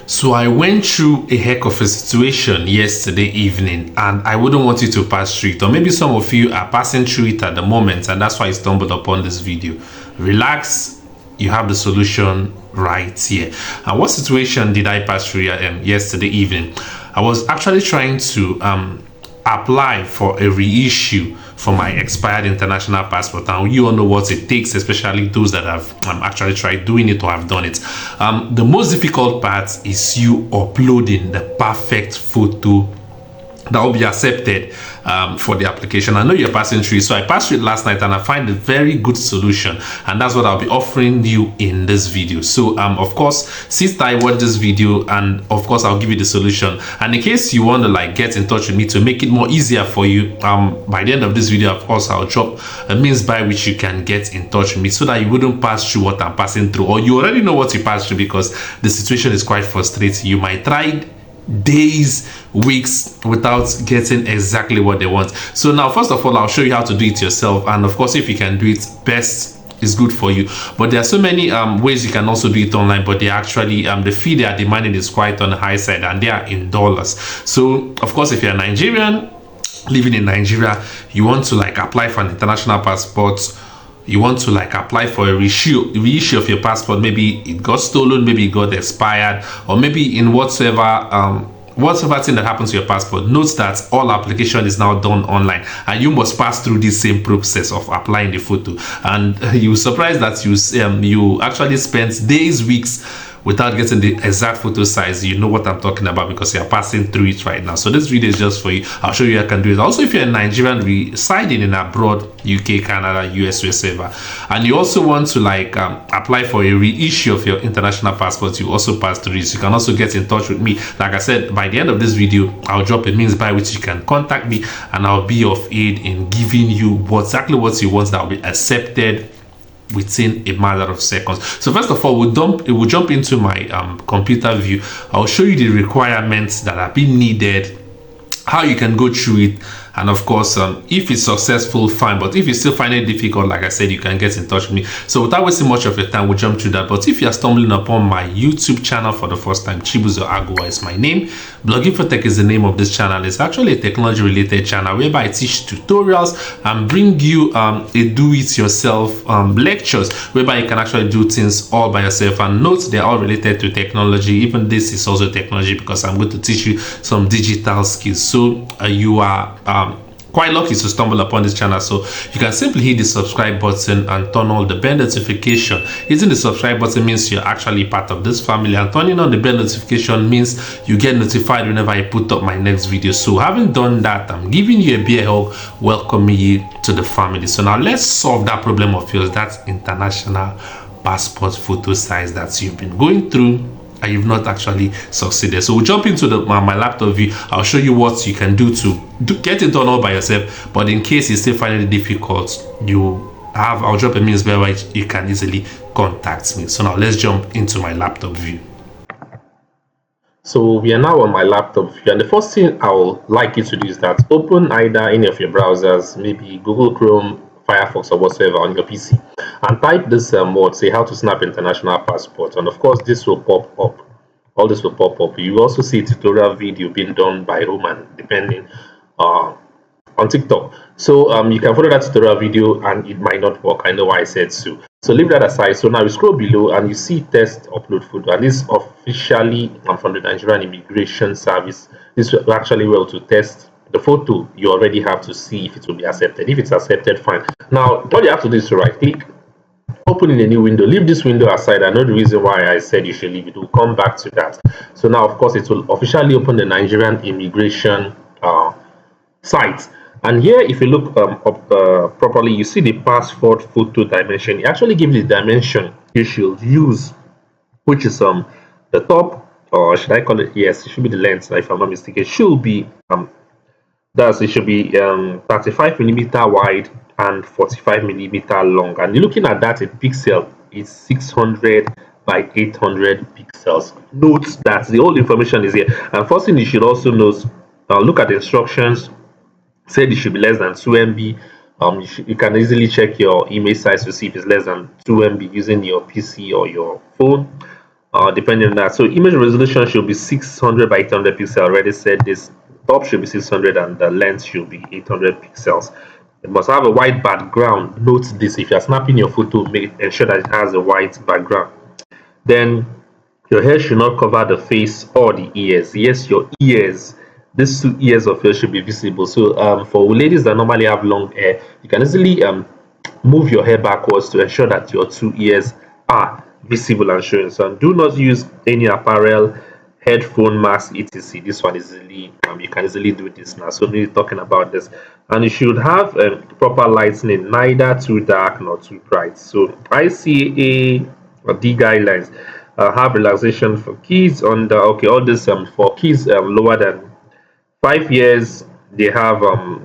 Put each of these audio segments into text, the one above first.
So I went through a heck of a situation yesterday evening, and I wouldn't want you to pass through it. Or maybe some of you are passing through it at the moment, and that's why you stumbled upon this video. Relax, you have the solution right here. And what situation did I pass through yesterday evening? I was actually trying to apply for a reissue for my expired international passport, and you all know what it takes, especially those that have actually tried doing it or have done it. The most difficult part is you uploading the perfect photo that will be accepted for the application. I know you're passing through it, so I passed through it last night and I find a very good solution, and that's what I'll be offering you in this video. So of course, sit tight, watch this video, and of course I'll give you the solution. And in case you want to like get in touch with me to make it more easier for you, by the end of this video, of course, I'll drop a means by which you can get in touch with me so that you wouldn't pass through what I'm passing through, or you already know what you passed through, because the situation is quite frustrating. You might try days, weeks without getting exactly what they want. So now, first of all, I'll show you how to do it yourself, and of course, if you can do it, best is good for you. But there are so many ways you can also do it online, but they actually the fee they are demanding is quite on the high side, and they are in dollars. So of course, if you're a Nigerian living in Nigeria, you want to like apply for an international passport, you want to like apply for a reissue of your passport. Maybe it got stolen, maybe it got expired, or maybe in whatsoever thing that happens to your passport. Note that all application is now done online, and you must pass through this same process of applying the photo. And you're surprised that you actually spent days, weeks without getting the exact photo size. You know what I'm talking about because you're passing through it right now. So this video is just for you. I'll show you how I can do it. Also, if you're a Nigerian residing in abroad, UK, Canada, US, wherever, and you also want to like apply for a reissue of your international passport, you also pass through this. You can also get in touch with me. Like I said, by the end of this video, I'll drop a means by which you can contact me, and I'll be of aid in giving you exactly what you want that will be accepted within a matter of seconds. So first of all, we'll jump into my computer view. I'll show you the requirements that are being needed, how you can go through it, and of course, if it's successful, fine. But if you still find it difficult, like I said, you can get in touch with me. So without wasting much of your time, we'll jump through that. But if you are stumbling upon my YouTube channel for the first time, Chibuzo Agua is my name. Blogging for Tech is the name of this channel. It's actually a technology related channel whereby I teach tutorials and bring you a do-it-yourself lectures whereby you can actually do things all by yourself. And note, they're all related to technology. Even this is also technology because I'm going to teach you some digital skills. So you are quite lucky to stumble upon this channel. So you can simply hit the subscribe button and turn on the bell notification. Hitting the subscribe button means you're actually part of this family, and turning on the bell notification means you get notified whenever I put up my next video. So having done that, I'm giving you a beer hug, welcoming you to the family. So now let's solve that problem of yours, that international passport photo size that you've been going through and you've not actually succeeded. So we'll jump into my laptop view. I'll show you what you can do to get it done all by yourself. But in case you still find it difficult, I'll drop a means by which you can easily contact me. So now let's jump into my laptop view. So we are now on my laptop view, and the first thing I would like you to do is that open either any of your browsers, maybe Google Chrome, Firefox, or whatsoever on your PC, and type this word, say how to snap international passport, and of course this will pop up. All this will pop up. You will also see a tutorial video being done by Roman, depending on TikTok. So you can follow that tutorial video and it might not work. I know why I said so. So leave that aside. So now you scroll below and you see test upload photo, and this is officially from the Nigerian Immigration Service. This will actually well to test the photo you already have to see if it will be accepted. If it's accepted, fine. Now what you have to do is to right click, open in a new window. Leave this window aside. I know the reason why I said you should leave it. We'll come back to that. So now of course it will officially open the Nigerian Immigration site, and here if you look up properly, you see the passport photo dimension. It actually gives the dimension you should use, which is the top, or should I call it, yes, it should be the length, if I'm not mistaken. It should be it should be 35mm wide and 45mm long, and you're looking at that in pixel is 600 by 800 pixels. Note that the whole information is here, and first thing you should also know, look at the instructions. Said it should be less than 2 MB. You can easily check your image size to see if it's less than 2 MB using your PC or your phone. depending on that. So image resolution should be 600 by 800 pixels. I already said this. Top should be 600 and the length should be 800 pixels. It must have a white background. Note this: if you are snapping your photo, ensure that it has a white background. Then your hair should not cover the face or the ears. Yes, your ears. These 2 ears of yours should be visible. So for ladies that normally have long hair, you can easily move your hair backwards to ensure that your 2 ears are visible and showing. So do not use any apparel, headphone, mask, etc. This one is easily you can easily do this now. So we're talking about this, and you should have proper lighting, neither too dark nor too bright. So ICA or D guidelines have relaxation for kids under okay all this for kids lower than 5 years. They have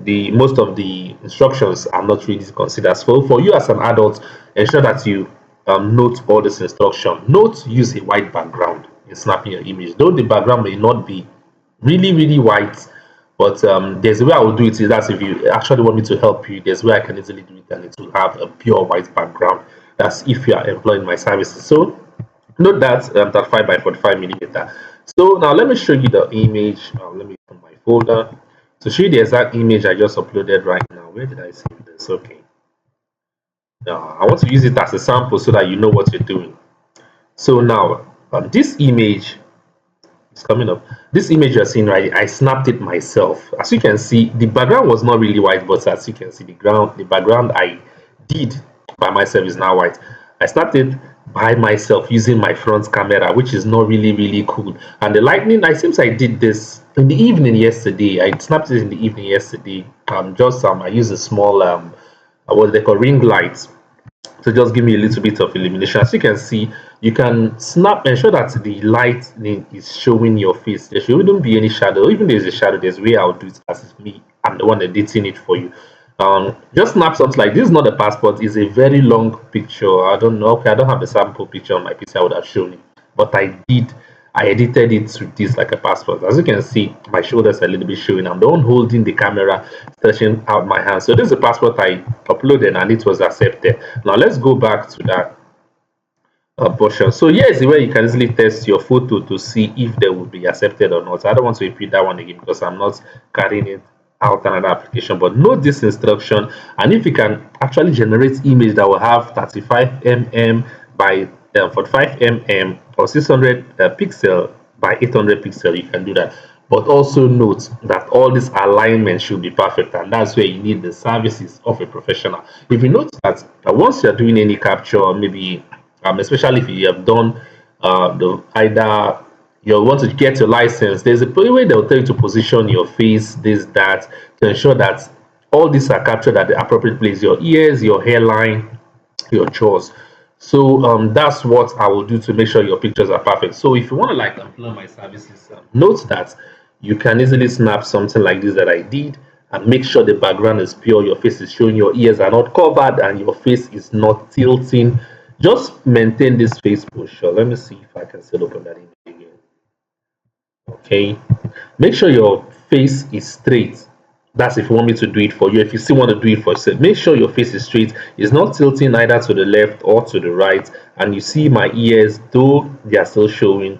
the most of the instructions are not really considered. So for you as an adult, ensure that you note all this instruction. Note: use a white background in snapping your image, though the background may not be really white, but there's a way I will do it. Is that if you actually want me to help you, there's a way I can easily do it, and it will have a pure white background. That's if you are employing my services. So note that 35 by 45 millimeter. So now let me show you the image. Let me open my folder to show you the exact image I just uploaded right now. Where did I save this? Okay. I want to use it as a sample so that you know what you're doing. So now this image is coming up. This image you're seeing right, I snapped it myself. As you can see, the background was not really white, but as you can see, the background I did by myself is now white. I snapped it by myself using my front camera, which is not really cool. And the lightning, I seems I did this in the evening yesterday. I snapped it in the evening yesterday. Just I used a small what they call ring lights to just give me a little bit of illumination. As you can see, you can snap, ensure that the light is showing your face. There shouldn't be any shadow. Even if there's a shadow, there's a way I'll do it as it's me. I'm the one editing it for you. Just snap something like this. Is not a passport. It's a very long picture. I don't know. Okay, I don't have the sample picture on my PC. I would have shown it, but I did. I edited it to this like a passport. As you can see, my shoulders are a little bit showing. I'm the one holding the camera, stretching out my hand. So this is a passport I uploaded and it was accepted. Now let's go back to that portion. So here is the way you can easily test your photo to see if they will be accepted or not. I don't want to repeat that one again because I'm not carrying it out another application, but note this instruction, and if you can actually generate image that will have 35 mm by 45 mm or 600 pixel by 800 pixel, you can do that. But also note that all this alignment should be perfect, and that's where you need the services of a professional. If you notice that once you're doing any capture, maybe especially if you have done the either you want to get your license, there's a way they'll tell you to position your face, this, that, to ensure that all these are captured at the appropriate place, your ears, your hairline, your jaws. So that's what I will do to make sure your pictures are perfect. So if you want to like employ my services, note that you can easily snap something like this that I did and make sure the background is pure, your face is showing, your ears are not covered, and your face is not tilting. Just maintain this face posture. Let me see if I can still open that image again. Okay, make sure your face is straight. That's if you want me to do it for you. If you still want to do it for yourself, make sure your face is straight. It's not tilting either to the left or to the right. And you see my ears, though they are still showing.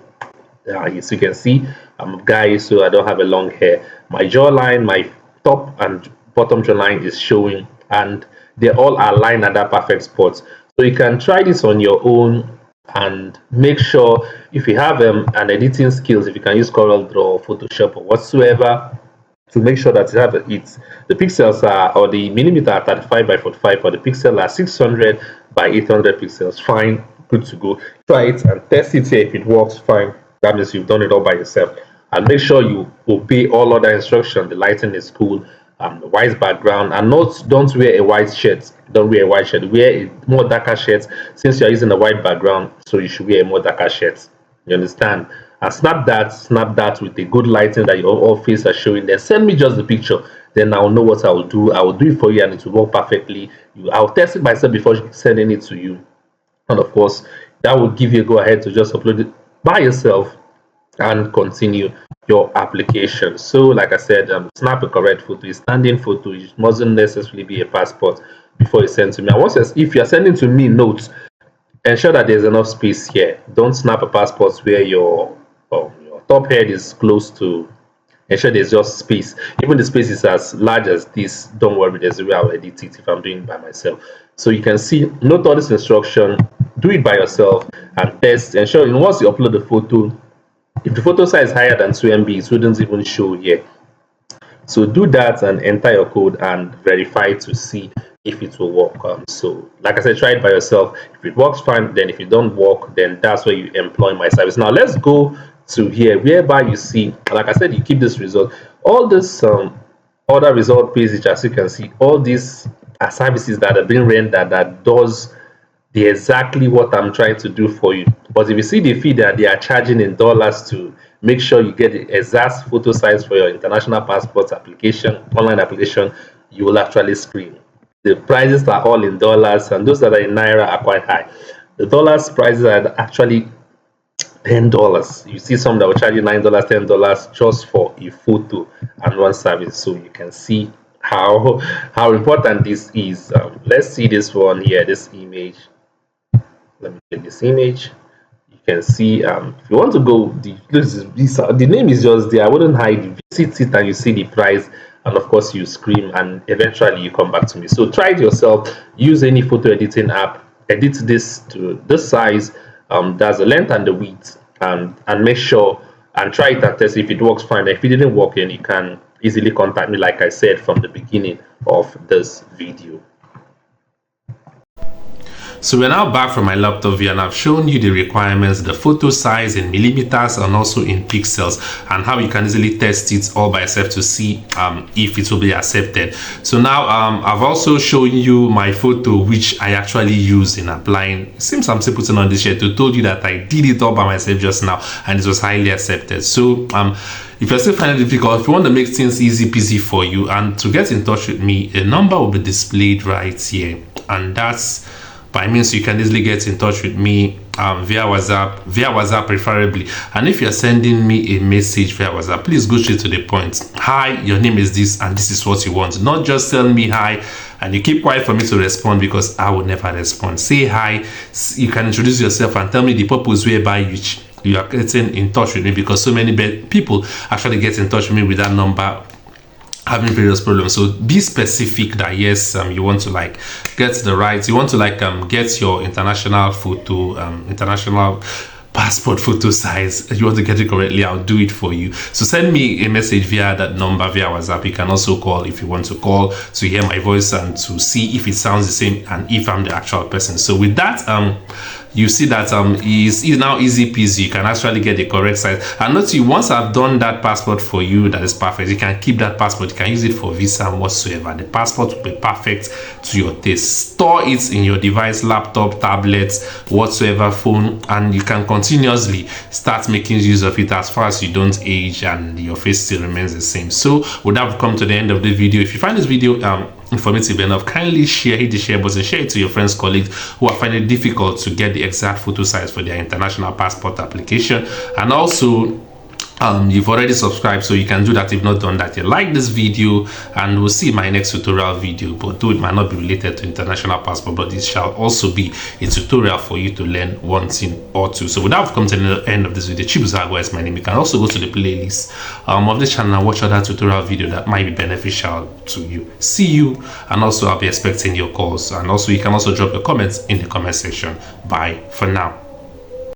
As you can see, I'm a guy, so I don't have a long hair. My jawline, my top and bottom jawline is showing, and they're all aligned at that perfect spot. So you can try this on your own and make sure if you have an editing skills, if you can use Corel Draw, Photoshop, or whatsoever, to make sure that you have it. The pixels are, or the millimeter are 35 by 45, or the pixel are 600 by 800 pixels. Fine, good to go. Try it and test it here. If it works, fine. That means you've done it all by yourself. And make sure you obey all other instructions. The lighting is cool, the white background, and don't wear a white shirt. Don't wear a white shirt. Wear a more darker shirt since you're using a white background. So you should wear a more darker shirt. You understand? And snap that with a good lighting that your all face are showing there. Send me just the picture, then I'll know what I will do. I will do it for you and it will work perfectly. I'll test it myself before sending it to you. And of course, that will give you a go ahead to just upload it by yourself and continue your application. So like I said, snap a correct photo, a standing photo. It mustn't necessarily be a passport before you send to me. And once if you're sending to me notes, ensure that there's enough space here. Don't snap a passport where your top head is close to. Ensure there's just space. Even the space is as large as this. Don't worry, there's a way I'll edit it if I'm doing it by myself. So you can see, note all this instruction, do it by yourself and test. Ensure, once you upload the photo, if the photo size is higher than 2 MB, it wouldn't even show here. So do that and enter your code and verify to see if it will work. So like I said, try it by yourself. If it works, fine. Then if it don't work, then that's where you employ my service. Now let's go to here, whereby you see, like I said, you keep this result. All this other result page, as you can see, all these are services that are being rendered that does the exactly what I'm trying to do for you. But if you see the fee that they are charging in dollars to make sure you get the exact photo size for your international passport application, online application, you will actually scream. The prices are all in dollars, and those that are in naira are quite high. The dollars prices are actually $10. You see some that will charge you $9, $10 just for a photo and one service. So you can see how important this is. Let's see this one here, this image. Let me take this image. You can see if you want to go, the name is just there. I wouldn't hide. You visit it and you see the price, and of course you scream, and eventually you come back to me. So try it yourself. Use any photo editing app. Edit this to this size. That's the length and the width, and make sure and try it and test. If it works, fine. If it didn't work, then you can easily contact me, like I said from the beginning of this video. So we're now back from my laptop view, and I've shown you the requirements, the photo size in millimeters and also in pixels, and how you can easily test it all by yourself to see if it will be accepted. So now I've also shown you my photo, which I actually use in applying. It seems I'm still putting on this shirt to told you that I did it all by myself just now, and it was highly accepted. So if you're still finding it difficult, if you want to make things easy peasy for you and to get in touch with me, a number will be displayed right here, and that's by means you can easily get in touch with me via WhatsApp preferably. And if you're sending me a message via WhatsApp, please go straight to the point. Hi, your name is this and this is what you want. Not just tell me hi and you keep quiet for me to respond, because I will never respond. Say hi. You can introduce yourself and tell me the purpose whereby you are getting in touch with me, because so many people actually get in touch with me with that number having various problems. So be specific that yes, you want to like get the rights, you want to like get your international photo, international passport photo size, you want to get it correctly, I'll do it for you. So send me a message via that number via WhatsApp. You can also call if you want to call to hear my voice and to see if it sounds the same and if I'm the actual person. So with that, you see that is now easy peasy. You can actually get the correct size. And notice, once I've done that passport for you, that is perfect. You can keep that passport. You can use it for visa and whatsoever. The passport will be perfect to your taste. Store it in your device, laptop, tablet, whatsoever phone, and you can continuously start making use of it as far as you don't age and your face still remains the same. So with that, we've come to the end of the video. If you find this video informative enough, kindly hit the share button, share it to your friends, colleagues who are finding it difficult to get the exact photo size for their international passport application. And also you've already subscribed, so you can do that if not done that. You like this video, and we'll see my next tutorial video, but though it might not be related to international passport, but it shall also be a tutorial for you to learn one thing or two. So with that, we've come to the end of this video. Chibuzago is my name. You can also go to the playlist of this channel and watch other tutorial video that might be beneficial to you. See you, and also I'll be expecting your calls, and also you can also drop your comments in the comment section. Bye for now.